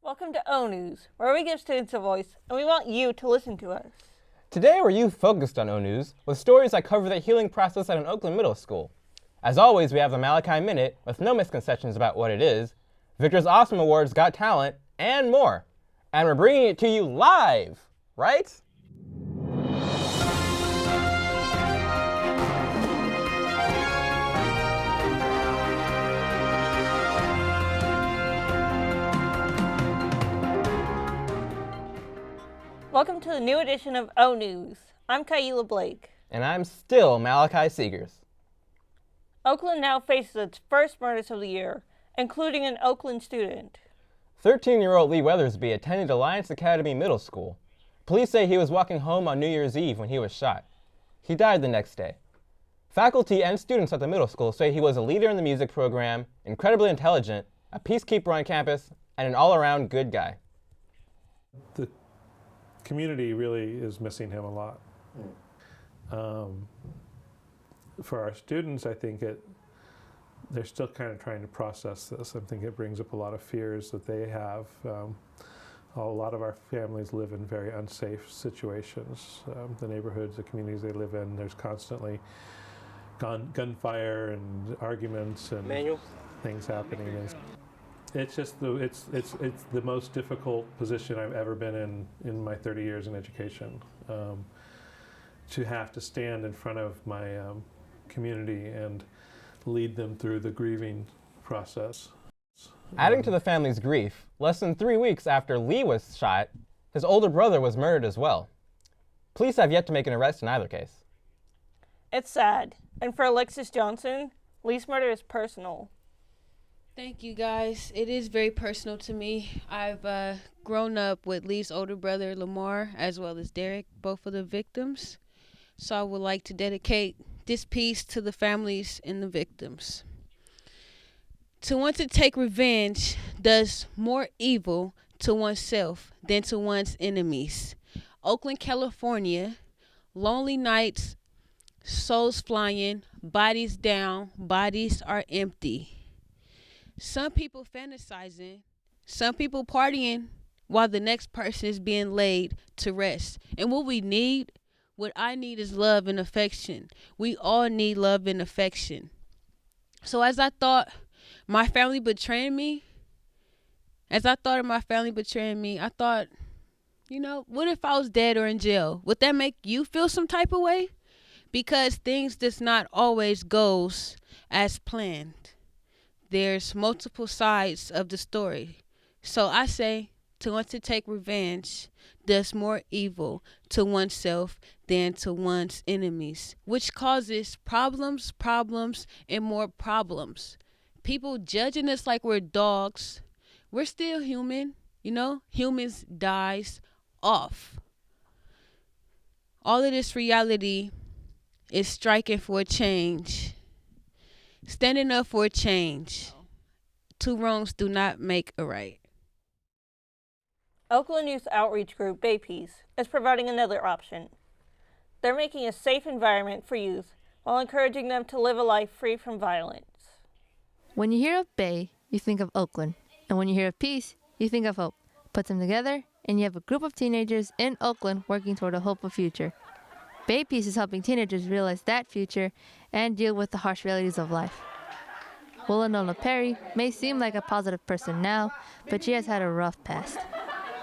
Welcome to ONews, where we give students a voice, and we want you to listen to us. Today we're youth-focused on ONews, with stories that cover the healing process at an Oakland middle school. As always, we have the Malachi Minute, with no misconceptions about what it is, Victor's Awesome Awards Got Talent, and more. And we're bringing it to you live, right? Welcome to the new edition of ONews. I'm Kyela Blake. And I'm still Malachi Seegers. Oakland now faces its first murders of the year, including an Oakland student. 13-year-old Lee Weathersby attended Alliance Academy Middle School. Police say he was walking home on New Year's Eve when he was shot. He died the next day. Faculty and students at the middle school say he was a leader in the music program, incredibly intelligent, a peacekeeper on campus, and an all-around good guy. The community really is missing him a lot. For our students, I think they're still kind of trying to process this. I think it brings up a lot of fears that they have. A lot of our families live in very unsafe situations. The neighborhoods, the communities they live in, there's constantly gunfire and arguments and things happening. And it's just it's the most difficult position I've ever been in my 30 years in education. To have to stand in front of my community and lead them through the grieving process. Adding to the family's grief, less than 3 weeks after Lee was shot, his older brother was murdered as well. Police have yet to make an arrest in either case. It's sad, and for Alexis Johnson, Lee's murder is personal. Thank you, guys. It is very personal to me. I've grown up with Lee's older brother, Lamar, as well as Derek, both of the victims. So I would like to dedicate this piece to the families and the victims. To want to take revenge does more evil to oneself than to one's enemies. Oakland, California, lonely nights, souls flying, bodies down, bodies are empty. Some people fantasizing, some people partying, while the next person is being laid to rest. And what I need is love and affection. We all need love and affection. So as I thought of my family betraying me, I thought, what if I was dead or in jail? Would that make you feel some type of way? Because things does not always goes as planned. There's multiple sides of the story. So I say, to want to take revenge does more evil to oneself than to one's enemies, which causes problems, and more problems. People judging us like we're dogs. We're still human, humans dies off. All of this reality is striking for a change. Standing up for a change. Two wrongs do not make a right. Oakland Youth Outreach Group, Bay Peace, is providing another option. They're making a safe environment for youth while encouraging them to live a life free from violence. When you hear of Bay, you think of Oakland. And when you hear of peace, you think of hope. Put them together, and you have a group of teenagers in Oakland working toward a hopeful future. Bay Peace is helping teenagers realize that future and deal with the harsh realities of life. Willanola Perry may seem like a positive person now, but she has had a rough past.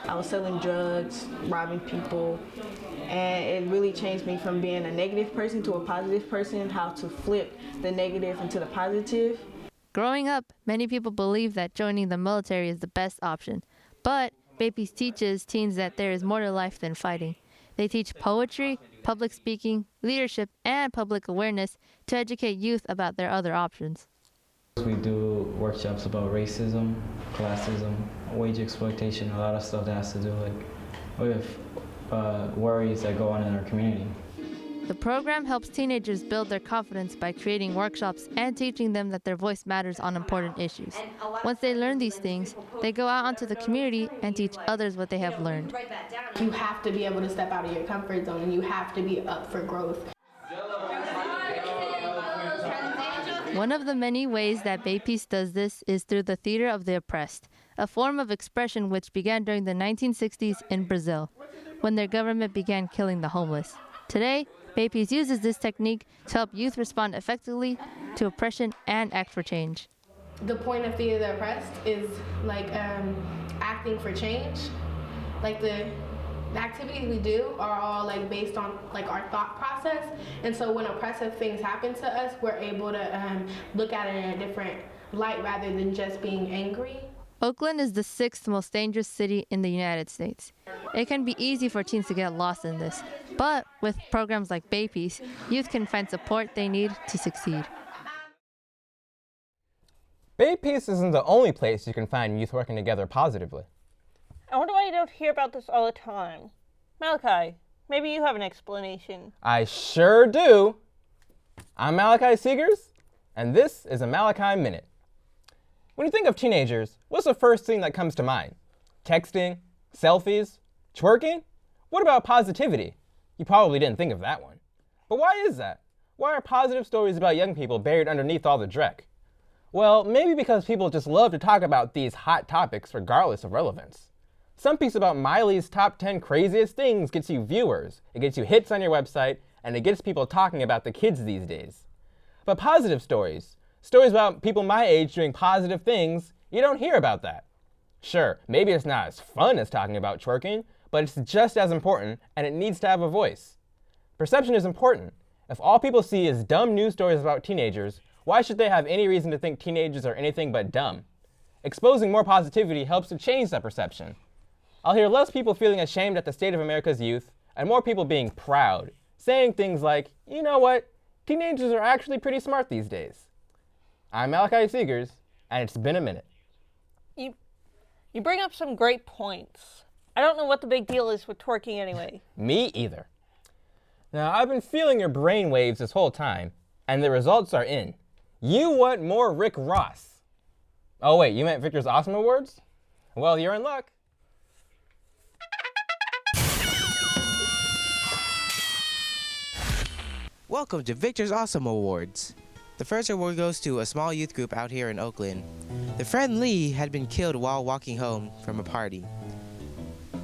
I was selling drugs, robbing people, and it really changed me from being a negative person to a positive person, how to flip the negative into the positive. Growing up, many people believe that joining the military is the best option, but Bay Peace teaches teens that there is more to life than fighting. They teach poetry, public speaking, leadership, and public awareness to educate youth about their other options. We do workshops about racism, classism, wage exploitation, a lot of stuff that has to do with worries that go on in our community. The program helps teenagers build their confidence by creating workshops and teaching them that their voice matters on important issues. Once they learn these things, they go out onto the community and teach others what they have learned. You have to be able to step out of your comfort zone, and you have to be up for growth. One of the many ways that Bay Peace does this is through the Theater of the Oppressed, a form of expression which began during the 1960s in Brazil, when their government began killing the homeless. Today, Bay Peace uses this technique to help youth respond effectively to oppression and act for change. The point of Feed the Oppressed is like acting for change. Like the activities we do are all like based on like our thought process, and so when oppressive things happen to us, we're able to look at it in a different light rather than just being angry. Oakland is the 6th most dangerous city in the United States. It can be easy for teens to get lost in this, but with programs like Bay Peace, youth can find support they need to succeed. Bay Peace isn't the only place you can find youth working together positively. I wonder why you don't hear about this all the time. Malachi, maybe you have an explanation. I sure do. I'm Malachi Seegers, and this is a Malachi Minute. When you think of teenagers, what's the first thing that comes to mind? Texting? Selfies? Twerking? What about positivity? You probably didn't think of that one. But why is that? Why are positive stories about young people buried underneath all the dreck? Well, maybe because people just love to talk about these hot topics regardless of relevance. Some piece about Miley's top 10 craziest things gets you viewers, it gets you hits on your website, and it gets people talking about the kids these days. But positive stories about people my age doing positive things, you don't hear about that. Sure, maybe it's not as fun as talking about twerking, but it's just as important, and it needs to have a voice. Perception is important. If all people see is dumb news stories about teenagers, why should they have any reason to think teenagers are anything but dumb? Exposing more positivity helps to change that perception. I'll hear less people feeling ashamed at the state of America's youth, and more people being proud, saying things like, you know what, teenagers are actually pretty smart these days. I'm Malachi Seegers, and it's been a minute. You bring up some great points. I don't know what the big deal is with twerking anyway. Me either. Now, I've been feeling your brain waves this whole time, and the results are in. You want more Rick Ross. Oh wait, you meant Victor's Awesome Awards? Well, you're in luck. Welcome to Victor's Awesome Awards. The first award goes to a small youth group out here in Oakland. The friend Lee had been killed while walking home from a party.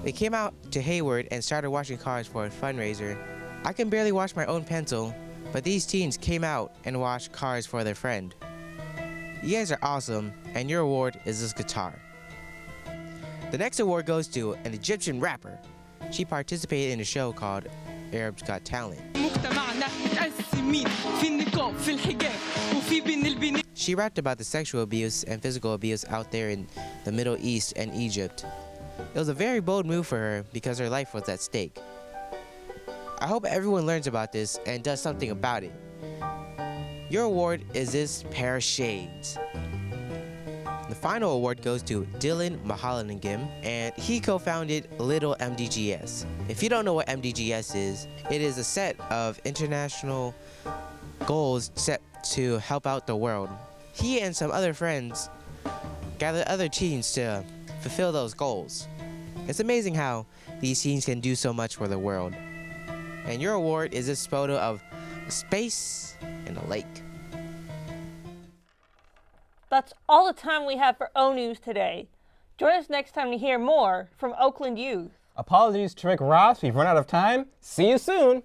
They came out to Hayward and started washing cars for a fundraiser. I can barely wash my own pencil, but these teens came out and washed cars for their friend. You guys are awesome, and your award is this guitar. The next award goes to an Egyptian rapper. She participated in a show called Arabs Got Talent. She rapped about the sexual abuse and physical abuse out there in the Middle East and Egypt. It was a very bold move for her because her life was at stake. I hope everyone learns about this and does something about it. Your award is this pair of shades. The final award goes to Dylan Mahalanagim, and he co-founded Little MDGS. If you don't know what MDGS is, it is a set of international goals set to help out the world. He and some other friends gathered other teens to fulfill those goals. It's amazing how these teens can do so much for the world. And your award is this photo of space and a lake. That's all the time we have for ONews today. Join us next time to hear more from Oakland youth. Apologies to Rick Ross, we've run out of time. See you soon.